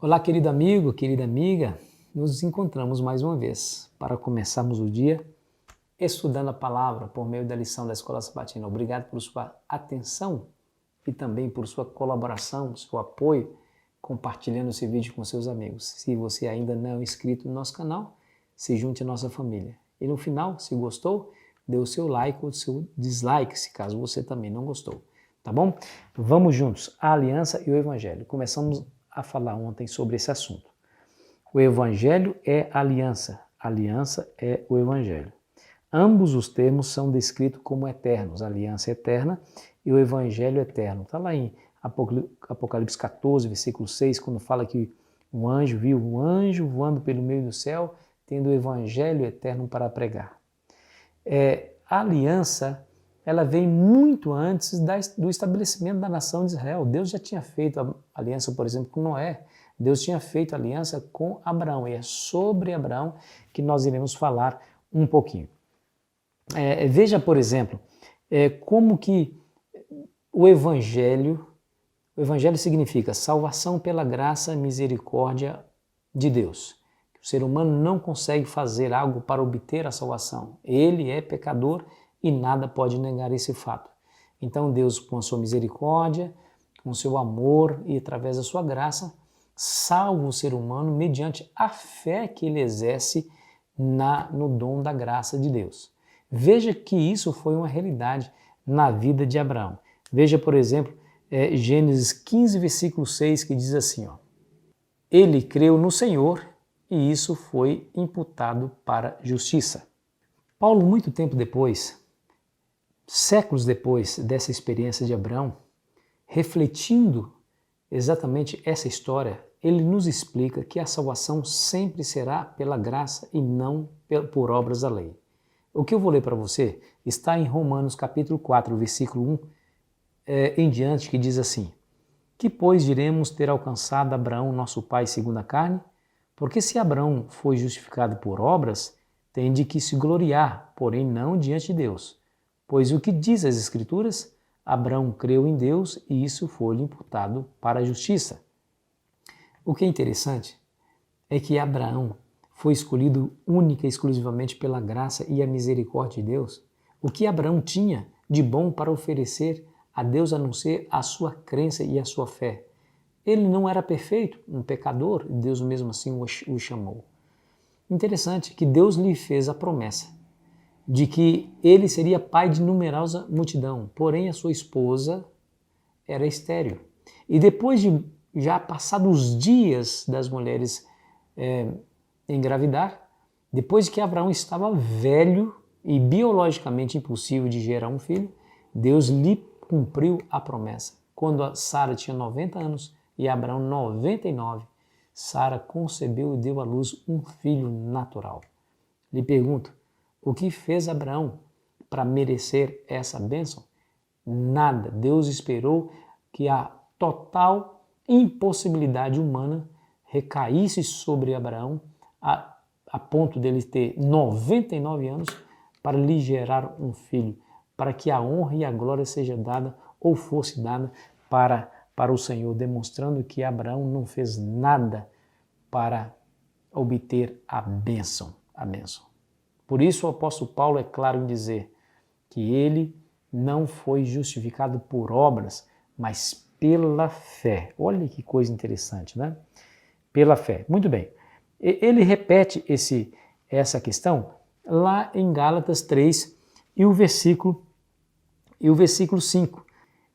Olá, querido amigo, querida amiga, nos encontramos mais uma vez para começarmos o dia estudando a palavra por meio da lição da Escola Sabatina. Obrigado por sua atenção e também por sua colaboração, seu apoio, compartilhando esse vídeo com seus amigos. Se você ainda não é inscrito no nosso canal, se junte à nossa família. E no final, se gostou, dê o seu like ou o seu dislike, se caso você também não gostou. Tá bom? Vamos juntos, a aliança e o evangelho. Começamos a falar ontem sobre esse assunto. O evangelho é aliança é o evangelho. Ambos os termos são descritos como eternos, a aliança eterna e o evangelho eterno. Está lá em Apocalipse 14, versículo 6, quando fala que um anjo viu um anjo voando pelo meio do céu, tendo o evangelho eterno para pregar. A aliança, ela vem muito antes do estabelecimento da nação de Israel. Deus já tinha feito a aliança, por exemplo, com Noé. Deus tinha feito aliança com Abraão. E é sobre Abraão que nós iremos falar um pouquinho. Veja, por exemplo, como que o Evangelho significa salvação pela graça e misericórdia de Deus. O ser humano não consegue fazer algo para obter a salvação. Ele é pecador e nada pode negar esse fato. Então Deus, com a sua misericórdia, com o seu amor e através da sua graça, salva o ser humano mediante a fé que ele exerce no dom da graça de Deus. Veja que isso foi uma realidade na vida de Abraão. Veja, por exemplo, Gênesis 15, versículo 6, que diz assim, ó, ele creu no Senhor e isso foi imputado para justiça. Paulo, muito tempo depois, séculos depois dessa experiência de Abraão, refletindo exatamente essa história, ele nos explica que a salvação sempre será pela graça e não por obras da lei. O que eu vou ler para você está em Romanos capítulo 4, versículo 1 em diante, que diz assim, que pois diremos ter alcançado Abraão, nosso pai, segundo a carne? Porque se Abraão foi justificado por obras, tem de que se gloriar, porém não diante de Deus. Pois o que diz as Escrituras? Abraão creu em Deus e isso foi-lhe imputado para a justiça. O que é interessante é que Abraão foi escolhido única e exclusivamente pela graça e a misericórdia de Deus. O que Abraão tinha de bom para oferecer a Deus a não ser a sua crença e a sua fé? Ele não era perfeito, um pecador, Deus mesmo assim o chamou. Interessante que Deus lhe fez a promessa de que ele seria pai de numerosa multidão, porém a sua esposa era estéril. E depois de já passados os dias das mulheres engravidar, depois que Abraão estava velho e biologicamente impossível de gerar um filho, Deus lhe cumpriu a promessa. Quando Sara tinha 90 anos e Abraão 99, Sara concebeu e deu à luz um filho natural. Lhe pergunto, o que fez Abraão para merecer essa bênção? Nada. Deus esperou que a total impossibilidade humana recaísse sobre Abraão a ponto dele ter 99 anos para lhe gerar um filho, para que a honra e a glória seja dada ou fosse dada para o Senhor, demonstrando que Abraão não fez nada para obter a bênção. Por isso o apóstolo Paulo é claro em dizer que ele não foi justificado por obras, mas pela fé. Olha que coisa interessante, né? Pela fé. Muito bem. Ele repete essa questão lá em Gálatas 3 e o versículo 5.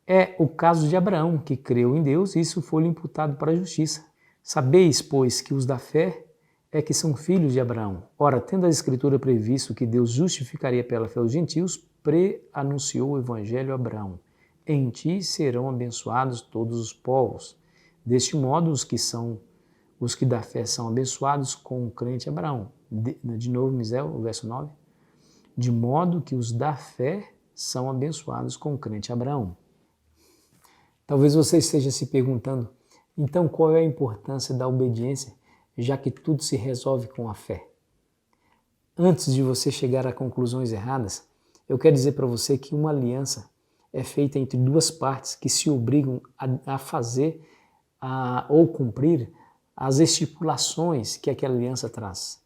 É o caso de Abraão, que creu em Deus e isso foi-lhe imputado para a justiça. Sabeis, pois, que os da fé é que são filhos de Abraão. Ora, tendo a Escritura previsto que Deus justificaria pela fé os gentios, pré-anunciou o Evangelho a Abraão. Em ti serão abençoados todos os povos. Deste modo, os que da fé são abençoados com o crente Abraão. De novo, Misael, o verso 9. De modo que os da fé são abençoados com o crente Abraão. Talvez você esteja se perguntando, então qual é a importância da obediência, já que tudo se resolve com a fé? Antes de você chegar a conclusões erradas, eu quero dizer para você que uma aliança é feita entre duas partes que se obrigam a fazer ou cumprir as estipulações que aquela aliança traz.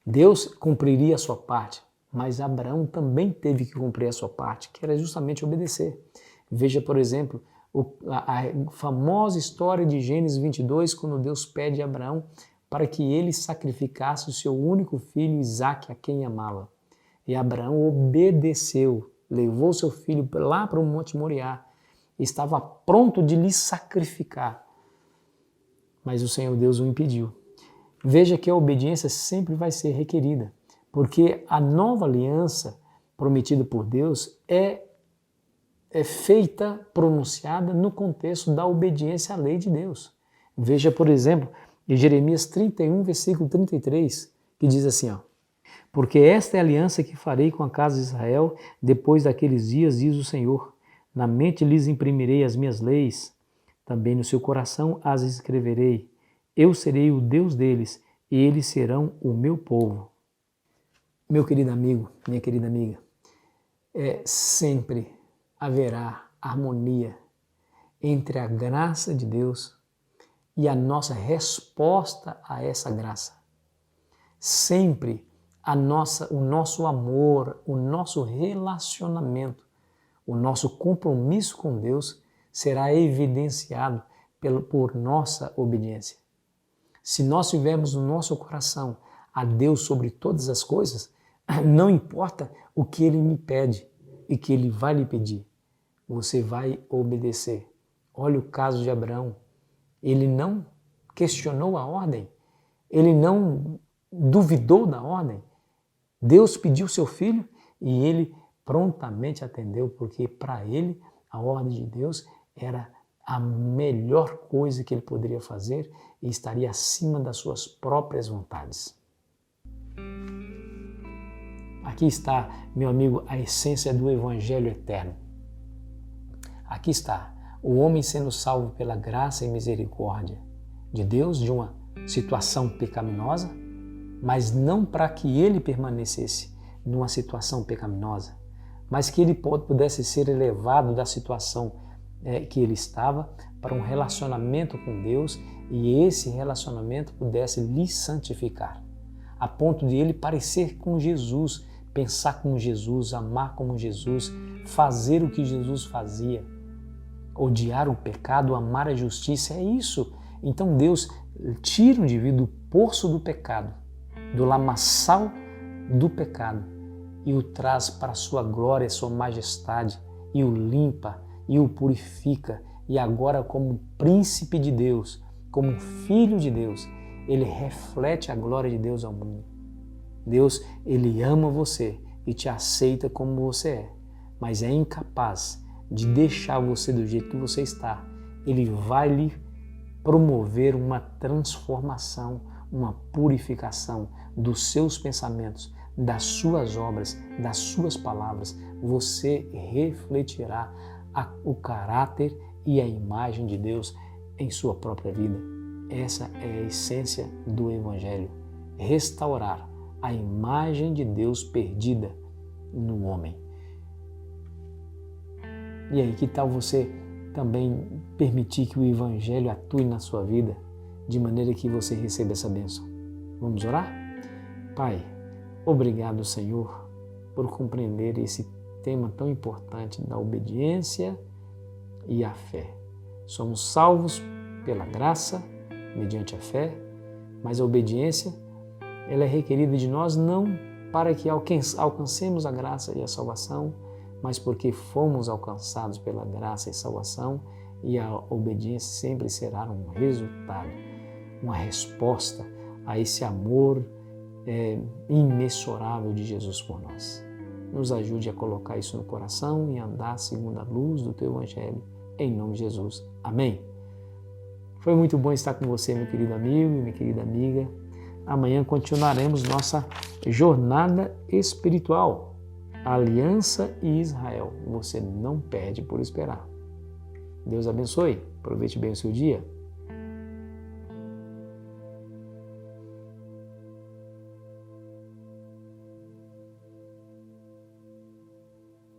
Deus cumpriria a sua parte, mas Abraão também teve que cumprir a sua parte, que era justamente obedecer. Veja, por exemplo, a famosa história de Gênesis 22, quando Deus pede a Abraão para que ele sacrificasse o seu único filho, Isaque, a quem amava. E Abraão obedeceu, levou seu filho lá para o Monte Moriá, estava pronto de lhe sacrificar. Mas o Senhor Deus o impediu. Veja que a obediência sempre vai ser requerida, porque a nova aliança prometida por Deus é feita, pronunciada no contexto da obediência à lei de Deus. Veja, por exemplo, em Jeremias 31, versículo 33, que diz assim, porque esta é a aliança que farei com a casa de Israel depois daqueles dias, diz o Senhor. Na mente lhes imprimirei as minhas leis, também no seu coração as escreverei. Eu serei o Deus deles e eles serão o meu povo. Meu querido amigo, minha querida amiga, sempre haverá harmonia entre a graça de Deus e a nossa resposta a essa graça. Sempre o nosso amor, o nosso relacionamento, o nosso compromisso com Deus será evidenciado por nossa obediência. Se nós tivermos no nosso coração a Deus sobre todas as coisas, não importa o que Ele me pede e que Ele vai lhe pedir, você vai obedecer. Olha o caso de Abraão. Ele não questionou a ordem, ele não duvidou da ordem. Deus pediu seu filho e ele prontamente atendeu, porque para ele a ordem de Deus era a melhor coisa que ele poderia fazer e estaria acima das suas próprias vontades. Aqui está, meu amigo, a essência do Evangelho eterno. Aqui está, o homem sendo salvo pela graça e misericórdia de Deus de uma situação pecaminosa, mas não para que ele permanecesse numa situação pecaminosa, mas que ele pudesse ser elevado da situação que ele estava para um relacionamento com Deus e esse relacionamento pudesse lhe santificar, a ponto de ele parecer com Jesus, pensar como Jesus, amar como Jesus, fazer o que Jesus fazia, odiar o pecado, amar a justiça, é isso. Então Deus tira o indivíduo do poço do pecado, do lamaçal do pecado e o traz para a sua glória, a sua majestade e o limpa e o purifica e agora como príncipe de Deus, como filho de Deus, ele reflete a glória de Deus ao mundo. Deus, ele ama você e te aceita como você é, mas é incapaz de deixar você do jeito que você está. Ele vai lhe promover uma transformação, uma purificação dos seus pensamentos, das suas obras, das suas palavras. Você refletirá o caráter e a imagem de Deus em sua própria vida. Essa é a essência do Evangelho. Restaurar a imagem de Deus perdida no homem. E aí, que tal você também permitir que o Evangelho atue na sua vida de maneira que você receba essa bênção? Vamos orar? Pai, obrigado, Senhor, por compreender esse tema tão importante da obediência e a fé. Somos salvos pela graça, mediante a fé, mas a obediência ela é requerida de nós não para que alcancemos a graça e a salvação, mas porque fomos alcançados pela graça e salvação, e a obediência sempre será um resultado, uma resposta a esse amor imensurável de Jesus por nós. Nos ajude a colocar isso no coração e andar segundo a luz do Teu Evangelho, em nome de Jesus. Amém. Foi muito bom estar com você, meu querido amigo e minha querida amiga. Amanhã continuaremos nossa jornada espiritual. Aliança e Israel. Você não perde por esperar. Deus abençoe. Aproveite bem o seu dia.